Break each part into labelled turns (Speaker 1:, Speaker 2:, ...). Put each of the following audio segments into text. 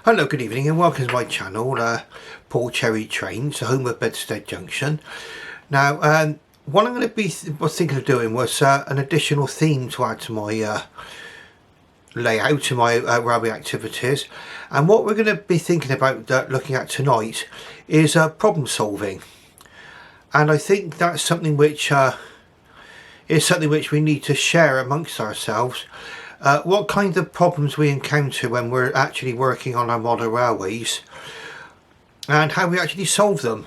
Speaker 1: Hello, good evening and welcome to my channel, Paul Cherry Trains, the home of Bedstead Junction. Now, what I'm going to be thinking of doing was an additional theme to add to my layout, to my railway activities. And what we're going to be thinking about looking at tonight is problem solving. And I think that's something which we need to share amongst ourselves. What kind of problems we encounter when we're actually working on our model railways and how we actually solve them,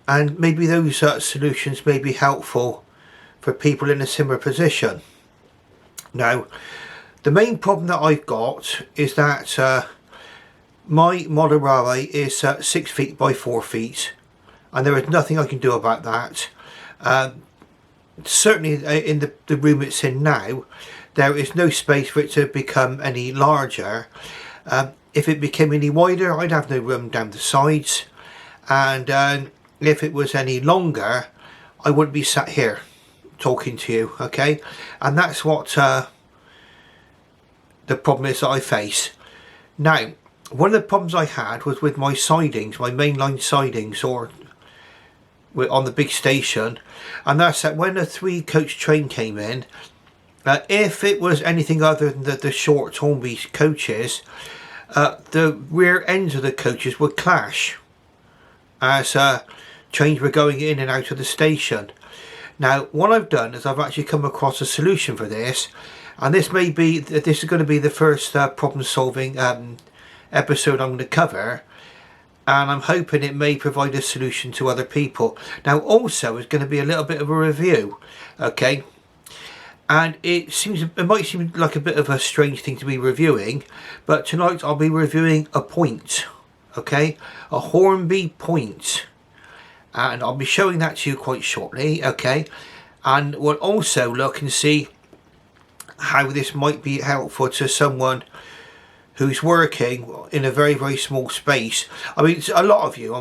Speaker 1: and maybe those solutions may be helpful for people in a similar position. Now, the main problem that I've got is that my model railway is 6 feet by 4 feet, and there is nothing I can do about that. Certainly in the room it's in now, there is no space for it to become any larger. If it became any wider, I'd have no room down the sides, and if it was any longer, I wouldn't be sat here talking to you, okay? And that's what the problem is that I face. Now, one of the problems I had was with my sidings, my mainline sidings, or on the big station, and that's that when a 3-coach train came in, if it was anything other than the short Hornby coaches, the rear ends of the coaches would clash as trains were going in and out of the station. Now, what I've done is I've actually come across a solution for this, and this is going to be the first problem solving episode I'm going to cover, and I'm hoping it may provide a solution to other people. Now, also, it's going to be a little bit of a review, okay? And it might seem like a bit of a strange thing to be reviewing, but tonight I'll be reviewing a point, okay? A Hornby point. And I'll be showing that to you quite shortly, okay? And we'll also look and see how this might be helpful to someone who's working in a very, very small space. I mean, for a lot of you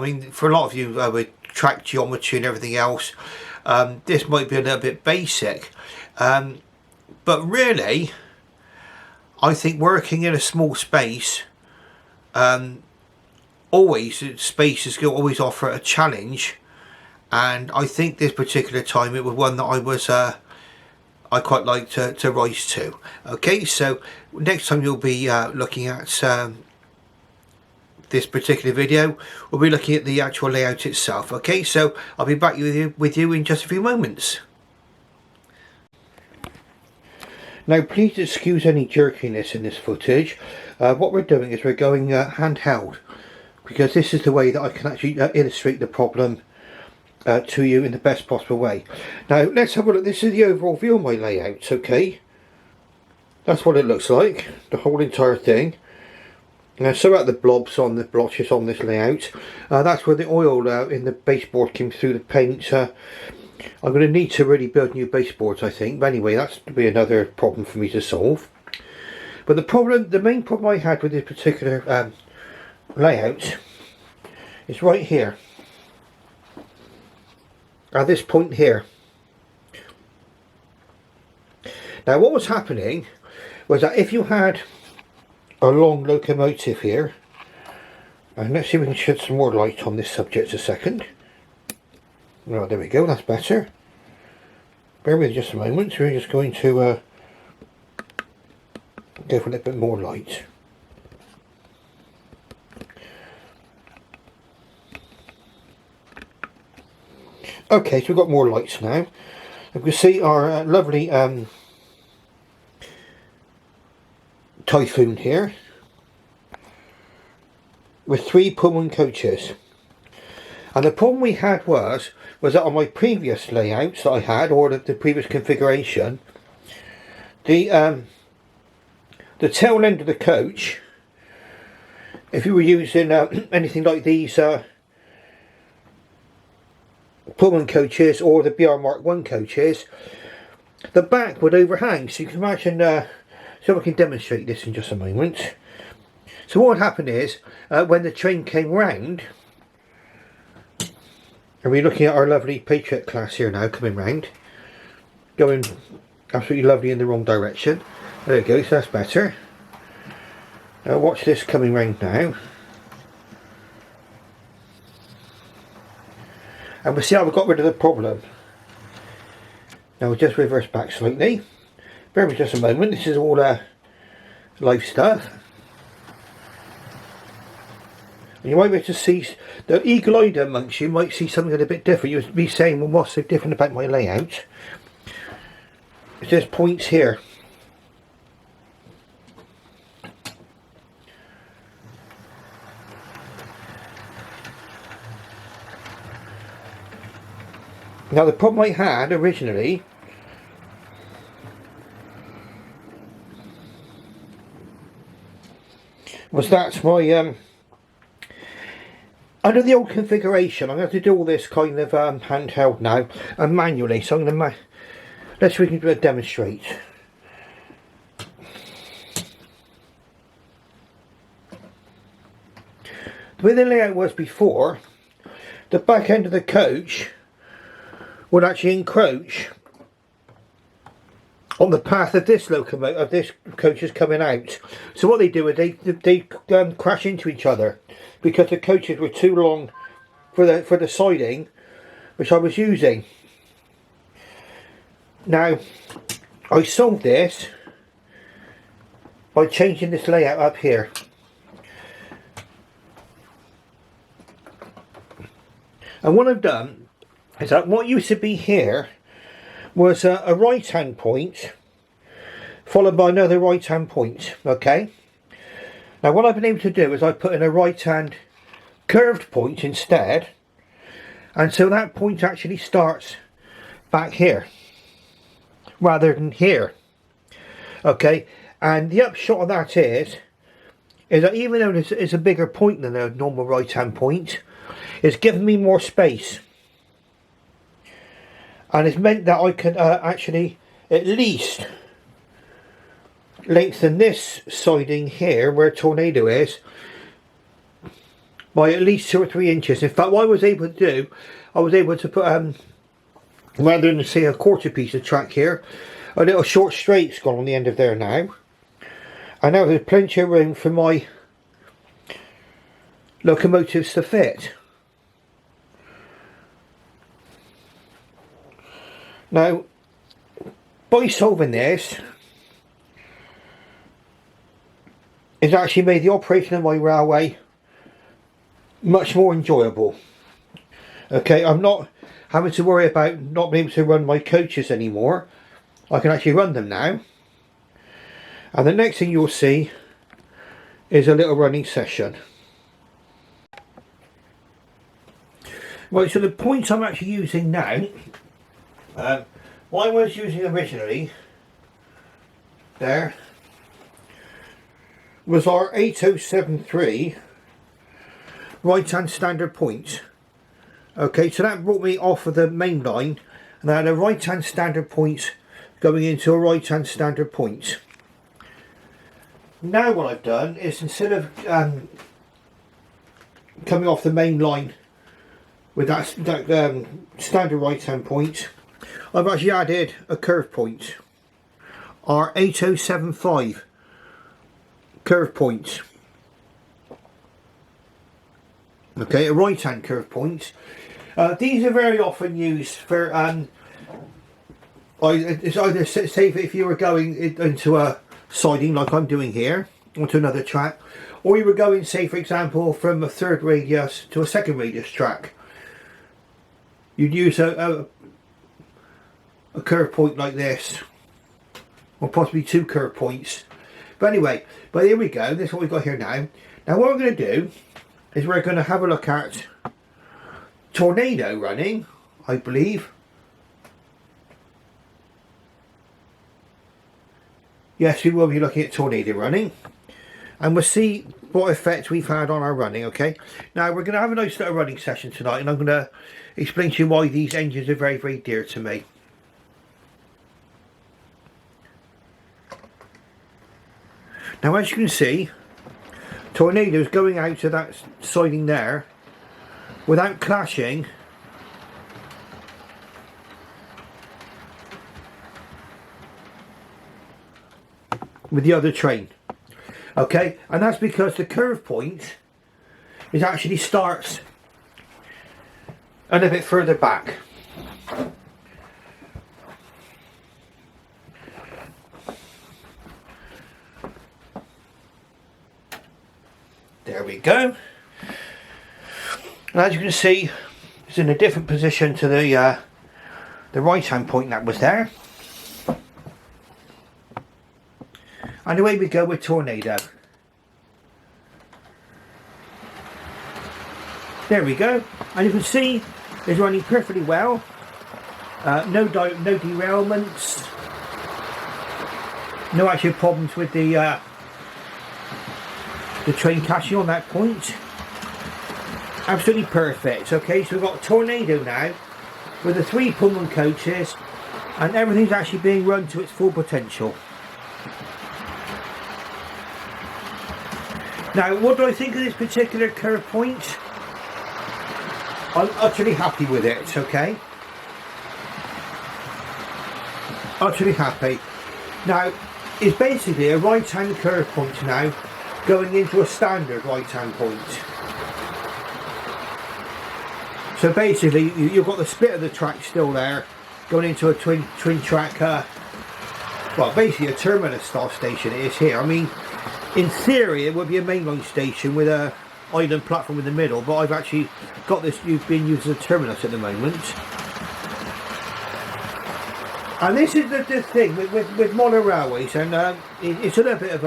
Speaker 1: with track geometry and everything else, this might be a little bit basic. But really, I think working in a small space, space is going to always offer a challenge, and I think this particular time it was one that I quite like to rise to. Okay, so next time you'll be looking at this particular video, we'll be looking at the actual layout itself. Okay, so I'll be back with you in just a few moments. Now, please excuse any jerkiness in this footage. What we're doing is we're going handheld, because this is the way that I can actually illustrate the problem to you in the best possible way. Now, let's have a look. This is the overall view of my layouts, okay? That's what it looks like, the whole entire thing. Now, so out the blobs on the blotches on this layout. That's where the oil in the baseboard came through the paint. I'm going to need to really build new baseboards, I think. But anyway, that's to be another problem for me to solve. But the main problem I had with this particular layout is right here. At this point here. Now, what was happening was that if you had a long locomotive here, and let's see if we can shed some more light on this subject a second. Right, there we go, that's better. Bear with me just a moment, we're just going to go for a little bit more light. Okay, so we've got more lights now. You can see our lovely Typhoon here with 3 Pullman coaches. And the problem we had was that on my previous layouts that I had, or the previous configuration, the tail end of the coach, if you were using anything like these Pullman coaches or the BR Mark 1 coaches, the back would overhang. So you can imagine, so I can demonstrate this in just a moment. So what happened is, when the train came round, and we're looking at our lovely Patriot class here now coming round, going absolutely lovely in the wrong direction. There we go, so that's better. Now watch this coming round now. And we'll see how we got rid of the problem. Now we'll just reverse back slightly. Bear with me just a moment, this is all live stuff. And you might be able to see, the eagle-eyed amongst you might see something a bit different. You'll be saying, well, what's so different about my layout? There's points here. Now the problem I had originally was that's my under the old configuration. I'm going to have to do all this kind of handheld now and manually, so I'm going to let's see if we can demonstrate. The way the layout was before, the back end of the coach would actually encroach on the path of this locomotive, of this coach is coming out. So what they do is they crash into each other because the coaches were too long for the siding which I was using. Now I solved this by changing this layout up here. And what I've done is that what used to be here was a right hand point followed by another right hand point. Okay, now what I've been able to do is I put in a right hand curved point instead, and so that point actually starts back here rather than here. Okay, and the upshot of that is that even though it's a bigger point than a normal right hand point, it's given me more space. And it's meant that I can actually at least lengthen this siding here where Tornado is by at least 2 or 3 inches. In fact, what I was able to do, I was able to put rather than say a quarter piece of track here, a little short straight's gone on the end of there now. And now there's plenty of room for my locomotives to fit. Now, by solving this, it's actually made the operation of my railway much more enjoyable. Okay, I'm not having to worry about not being able to run my coaches anymore. I can actually run them now. And the next thing you'll see is a little running session. Right, so the points I'm actually using now, what I was using originally there was our 8073 right hand standard point. Okay, so that brought me off of the main line and I had a right hand standard point going into a right hand standard point. Now what I've done is, instead of coming off the main line with that standard right hand point, I've actually added a curve point, our 8075 curve point. Okay, a right hand curve point. These are very often used for it's either, say if you were going into a siding like I'm doing here onto another track, or you were going, say for example, from a third radius to a second radius track, you'd use a curve point like this, or possibly 2 curve points. But anyway, but here we go, this is what we've got here now. Now what we're going to do is we're going to have a look at Tornado running, I believe. Yes, we will be looking at Tornado running, and we'll see what effect we've had on our running. Okay, now we're going to have a nice little running session tonight, and I'm going to explain to you why these engines are very, very dear to me. Now as you can see, Tornado's going out to that siding there without clashing with the other train. Okay, and that's because the curve point is actually starts a little bit further back. There we go. And as you can see, it's in a different position to the right hand point that was there. And away we go with Tornado. There we go. And you can see it's running perfectly well. No derailments. No actual problems with the train catching on that point. Absolutely perfect. Okay, so we've got Tornado now with the 3 Pullman coaches, and everything's actually being run to its full potential. Now, what do I think of this particular curve point? I'm utterly happy with it, okay? Utterly happy. Now, it's basically a right-hand curve point now going into a standard right-hand point. So basically, you've got the split of the track still there, going into a twin track, well, basically a terminus style station it is here. I mean, in theory, it would be a mainline station with a island platform in the middle, but I've actually got this being used as a terminus at the moment. And this is the thing with modern railways, and it's a little bit of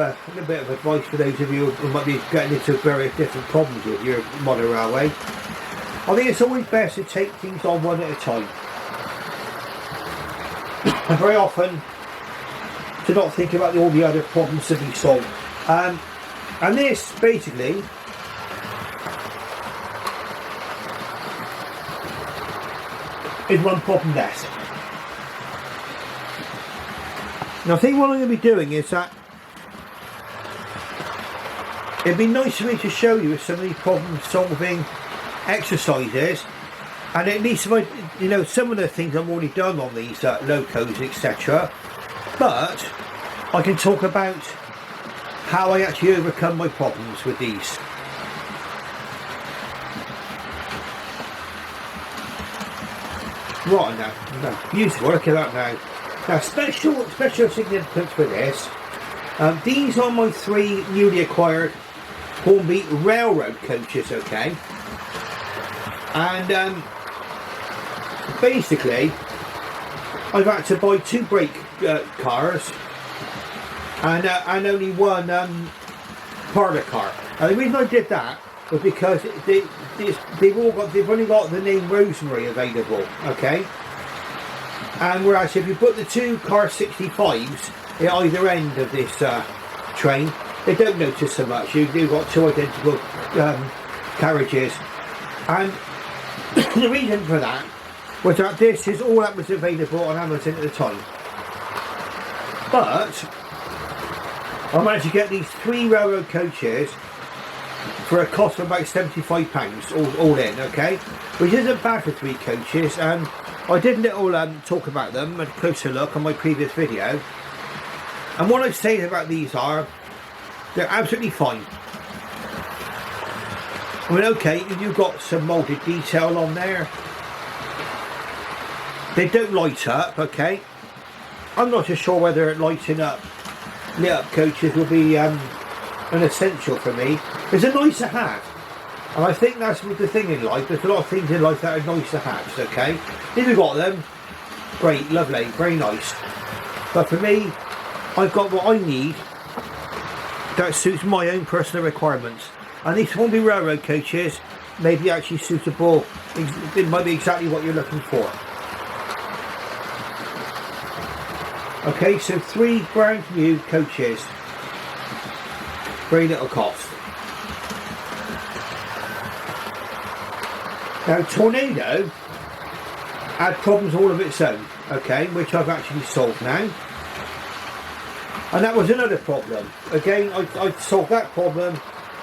Speaker 1: advice for those of you who might be getting into various different problems with your modern railway. I think it's always best to take things on one at a time. And very often to not think about all the other problems to be solved. And this basically is one problem less. Now I think what I'm going to be doing is that it'd be nice for me to show you some of these problem solving exercises, and at least some of the things I've already done on these locos, etc. But I can talk about how I actually overcome my problems with these. Right now, beautiful, look at that now. Now special significance for this, these are my 3 newly acquired Hornby railroad coaches, okay? And basically I've had to buy 2 brake cars and only 1 parlour car. And the reason I did that was because they've only got the name Rosemary available, okay? And whereas if you put the 2 car 65s at either end of this train, they don't notice so much. You've got 2 identical carriages, and the reason for that was that this is all that was available on Amazon at the time. But I managed to get these 3 railroad coaches for a cost of about £75 all in, okay, which isn't bad for 3 coaches. And I did a little talk about them, a closer look on my previous video, and what I've said about these are they're absolutely fine. I mean, okay, you've got some moulded detail on there, they don't light up, okay. I'm not so sure whether lighting up lit up coaches will be an essential for me. It's a nice to have, and I think that's the thing in life. There's a lot of things in life that are nice to have, okay. If you've got them, great, lovely, very nice. But for me, I've got what I need that suits my own personal requirements, and these Hornby railroad coaches may be actually suitable. It might be exactly what you're looking for. Okay, so 3 brand new coaches, very little cost. Now Tornado had problems all of its own, okay, which I've actually solved now. And that was another problem. Again, I solved that problem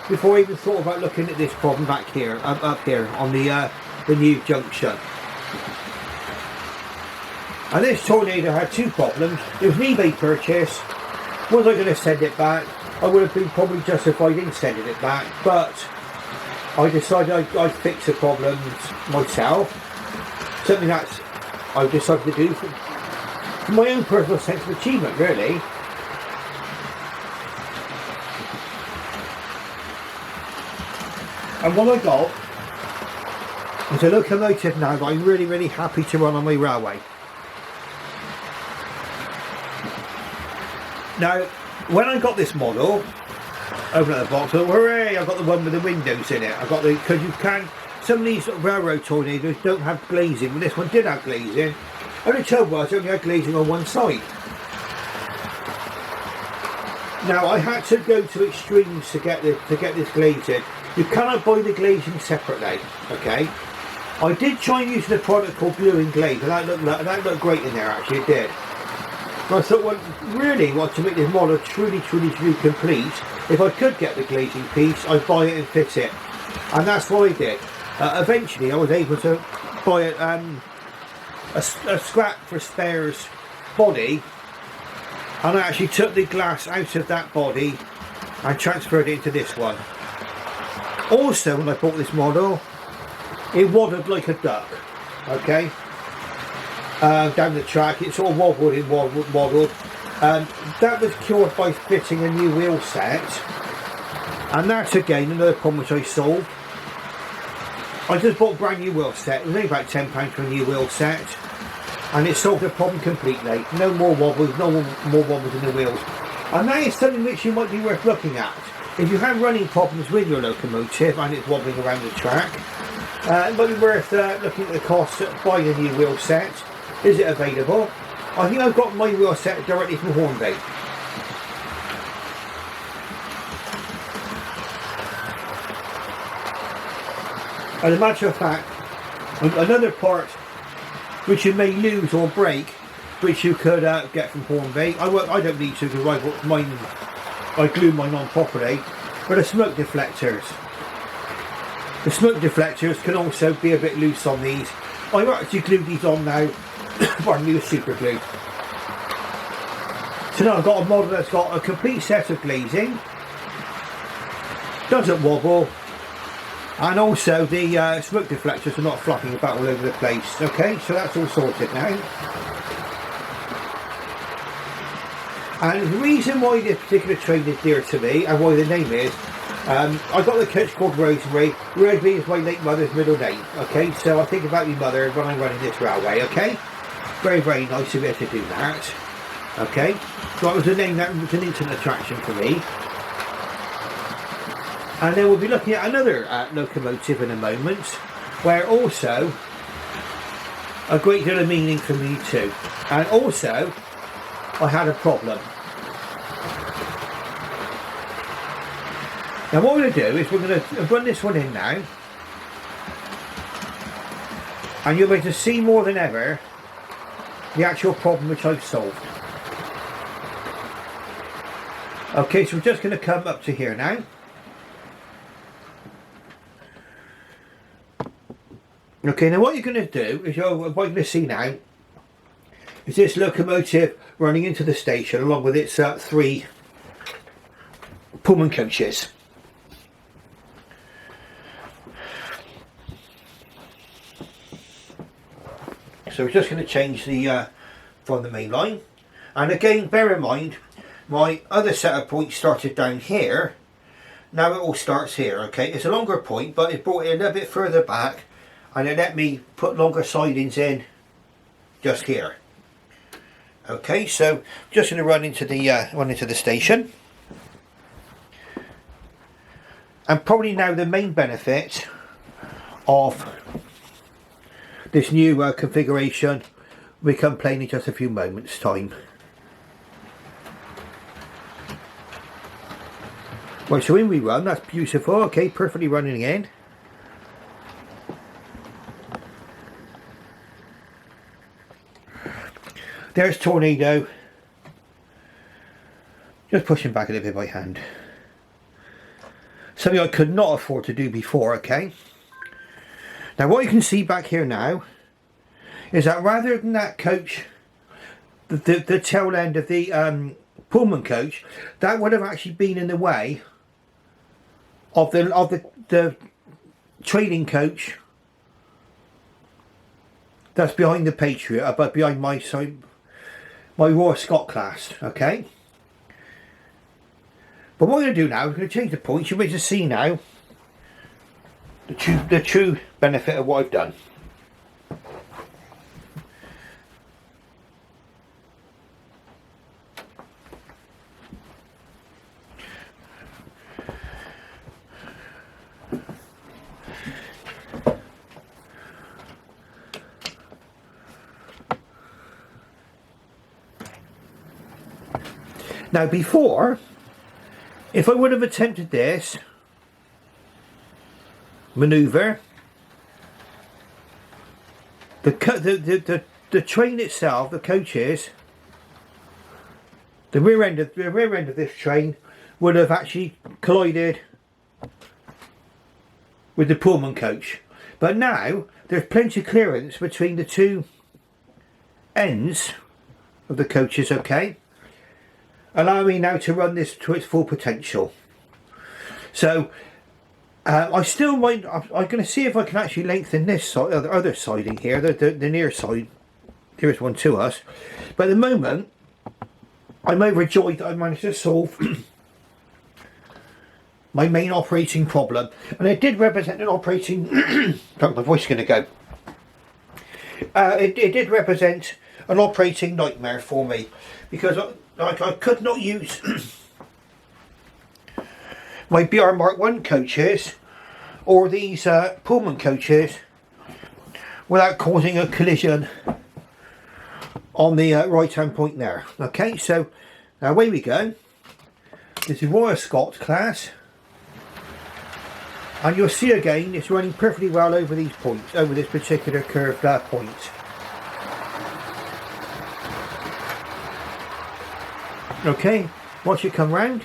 Speaker 1: before I even thought about looking at this problem back here, up here on the new junction. And this Tornado had 2 problems. It was an eBay purchase, Was I going to send it back? I would have been probably justified in sending it back, but I decided I'd fix the problems myself. Something that's I've decided to do for my own personal sense of achievement, really. And what I got is a locomotive now that I'm really, really happy to run on my railway. Now, when I got this model, open up the box, I thought, hooray, I've got the one with the windows in it. I got the, because you can, some of these railroad tornadoes don't have glazing, but this one did have glazing. And the trouble was, it only had glazing on one side. Now, I had to go to extremes to get this glazing. You cannot buy the glazing separately, okay? I did try using a product called Blue and Glaze, and that looked great in there, actually, it did. And I thought, well, really, to make this model truly complete, if I could get the glazing piece, I'd buy it and fit it. And that's what I did. Eventually, I was able to buy a scrap for spares body, and I actually took the glass out of that body and transferred it into this one. Also, when I bought this model, it waddled like a duck, okay? Down the track, it sort of wobbled. That was cured by fitting a new wheel set, and that's again another problem which I solved. I just bought a brand new wheel set. It was only about £10 for a new wheel set, and it solved the problem completely. No more wobbles, no more wobbles in the wheels, and that is something which you might be worth looking at. If you have running problems with your locomotive and it's wobbling around the track, it might be worth looking at the cost of buying a new wheel set. Is it available? I think I've got my wheel set directly from Hornby. As a matter of fact, another part which you may lose or break, which you could get from Hornby, I don't need to because I glue mine on properly, but the smoke deflectors. The smoke deflectors can also be a bit loose on these. I've actually glued these on now, pardon me, with super glue. So now I've got a model that's got a complete set of glazing, doesn't wobble, and also the smoke deflectors are not flapping about all over the place. Okay, so that's all sorted now. And the reason why this particular train is dear to me, and why the name is, I got the coach called Rosemary. Rosemary is my late mother's middle name, okay? So I think about your mother when I'm running this railway, okay? Very, very nice of you to do that, okay? So that was a name that was an instant attraction for me. And then we'll be looking at another locomotive in a moment, where also a great deal of meaning for me too. And also, I had a problem. Now what we're going to do is we're going to run this one in now, and you'll be able to see more than ever the actual problem which I've solved. Okay, so we're just going to come up to here now. Okay, now what you're going to do is what you're going to see now is this locomotive running into the station along with its 3 Pullman coaches. So we're just going to change the from the main line, and again bear in mind my other set of points started down here. Now it all starts here. Okay, it's a longer point, but it brought it a little bit further back, and it let me put longer sidings in just here. Okay, so just going to run into the station, and probably now the main benefit of this new configuration will become plain in just a few moments' time. Right, so in we run. That's beautiful. Okay, perfectly running in. There's Tornado. Just pushing back a little bit by hand. Something I could not afford to do before, okay? Now what you can see back here now is that rather than that coach, the tail end of the Pullman coach, that would have actually been in the way of the training coach that's behind the Patriot, but behind my Royal Scot class. Okay. But what I'm going to do now, I'm going to change the points. You'll be able to see now the true benefit of what I've done. Now before, if I would have attempted this manoeuvre, the train itself, the coaches, the rear end of this train would have actually collided with the Pullman coach. But now there's plenty of clearance between the two ends of the coaches, okay? Allow me now to run this to its full potential. So I still might, I'm going to see if I can actually lengthen this side, the other siding here, the near side, nearest one to us. But at the moment, I'm overjoyed that I managed to solve my main operating problem. And it did represent an operating, my voice is going to go. It did represent an operating nightmare for me, because I could not use my BR Mark 1 coaches or these Pullman coaches without causing a collision on the right hand point there. Okay, so now away we go. This is Royal Scot class, and you'll see again it's running perfectly well over these points, over this particular curved point. Okay, watch it come round.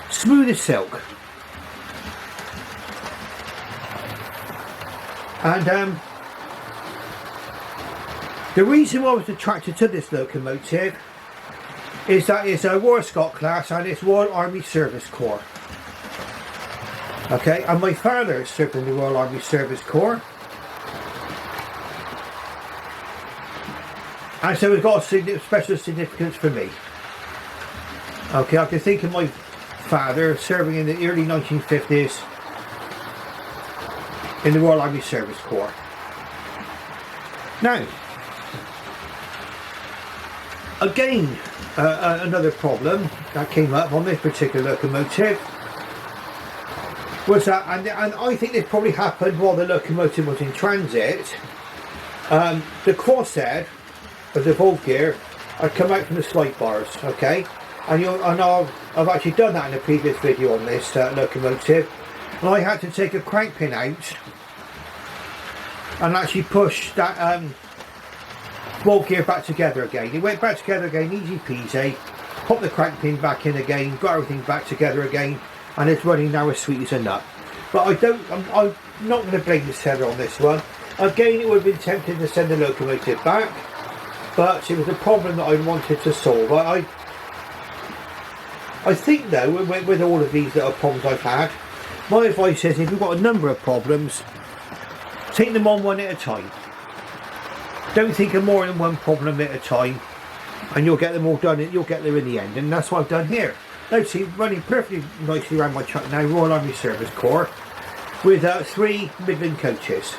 Speaker 1: Smooth as silk. And the reason why I was attracted to this locomotive is that it's a Royal Scot class and it's Royal Army Service Corps. Okay, and my father served in the Royal Army Service Corps. And so it's got a special significance for me. Okay, I can think of my father serving in the early 1950s in the Royal Army Service Corps. Now, again, another problem that came up on this particular locomotive was that, and I think this probably happened while the locomotive was in transit, the crosshead of the valve gear had come out from the slide bars, okay? And I've actually done that in a previous video on this locomotive, and I had to take a crank pin out and actually push that valve gear back together again. It went back together again, easy peasy. Pop the crank pin back in again, got everything back together again, and it's running now as sweet as a nut. But I'm not going to blame the seller on this one. Again, it would have been tempting to send the locomotive back, but it was a problem that I wanted to solve. I think though, with all of these little problems I've had, my advice is if you've got a number of problems, take them on one at a time. Don't think of more than one problem at a time, and you'll get them all done, you'll get there in the end. And that's what I've done here. Now see, running perfectly nicely around my truck now, Royal Army Service Corps, with 3 Midland coaches.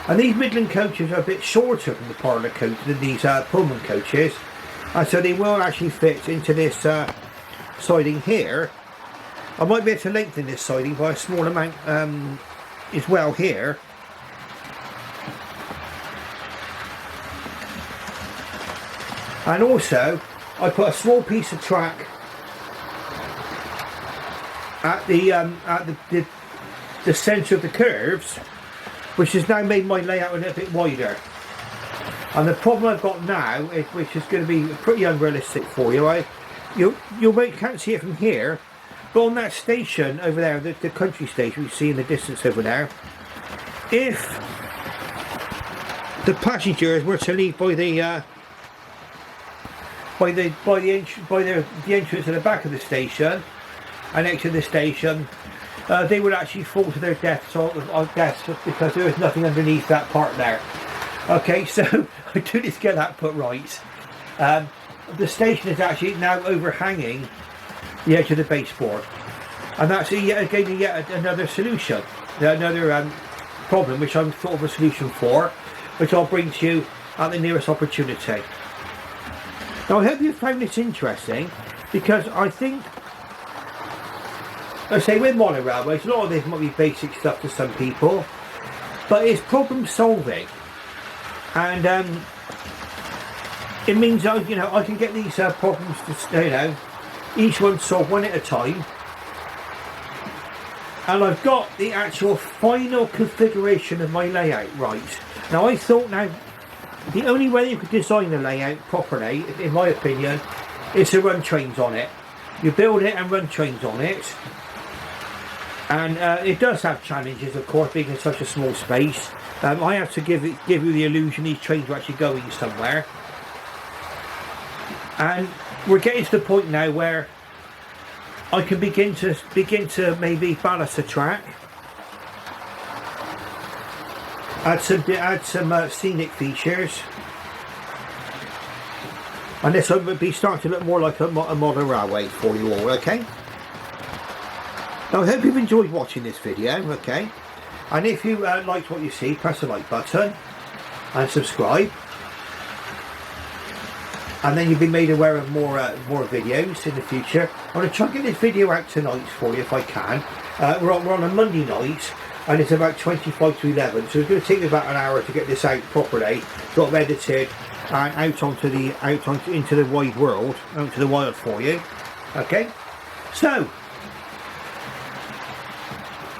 Speaker 1: And these Midland coaches are a bit shorter than the parlour coach than these Pullman coaches. And so they will actually fit into this siding here. I might be able to lengthen this siding by a small amount as well here. And also I put a small piece of track at the centre of the curves, which has now made my layout a little bit wider. And the problem I've got now, which is going to be pretty unrealistic for you, you can't see it from here, but on that station over there, the country station you see in the distance over there, if the passengers were to leave by the entrance to the back of the station and exit the station, they would actually fall to their deaths because there is nothing underneath that part there. Okay, so I do need to get that put right. The station is actually now overhanging the edge of the baseboard, and that's yet another solution, another problem which I'm thought of a solution for, which I'll bring to you at the nearest opportunity. Now I hope you found this interesting, because I think, I say with monorailways, a lot of this might be basic stuff to some people, but it's problem solving, and it means I can get these problems to each one solved one at a time, and I've got the actual final configuration of my layout right. Now I thought the only way you could design a layout properly, in my opinion, is to run trains on it. You build it and run trains on it. And it does have challenges, of course, being in such a small space. I have to give you the illusion these trains are actually going somewhere. And we're getting to the point now where I can begin to maybe balance the track, add some scenic features, and this will be starting to look more like a modern railway for you all. Okay. Now I hope you've enjoyed watching this video, okay, and if you liked what you see, press the like button and subscribe, and then you'll be made aware of more videos in the future. I'm going to try and get this video out tonight for you if I can. We're on a Monday night, and it's about 25 to 11, so it's going to take me about an hour to get this out properly, sort of edited, and into the wide world, out to the wild for you. Okay, so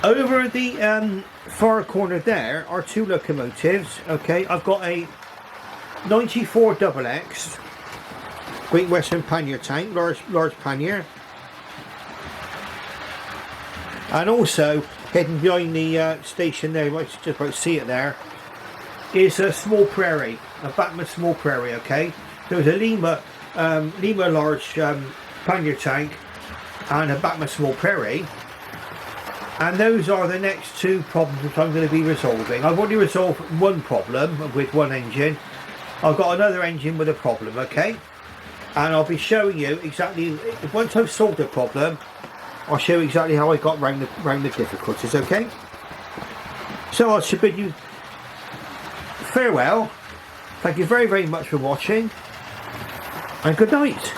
Speaker 1: over the far corner there are two locomotives. Okay, I've got a 94 XX Great Western pannier tank, large pannier, and also hidden behind the station there, you might just about see it there, is a small prairie, a Batman small prairie. Okay, there's a Lima large pannier tank and a Batman small prairie. And those are the next two problems which I'm going to be resolving. I've already resolved one problem with one engine. I've got another engine with a problem, okay? And I'll be showing you exactly, once I've solved the problem, I'll show you exactly how I got round the difficulties, okay? So I should bid you farewell. Thank you very, very much for watching, and good night.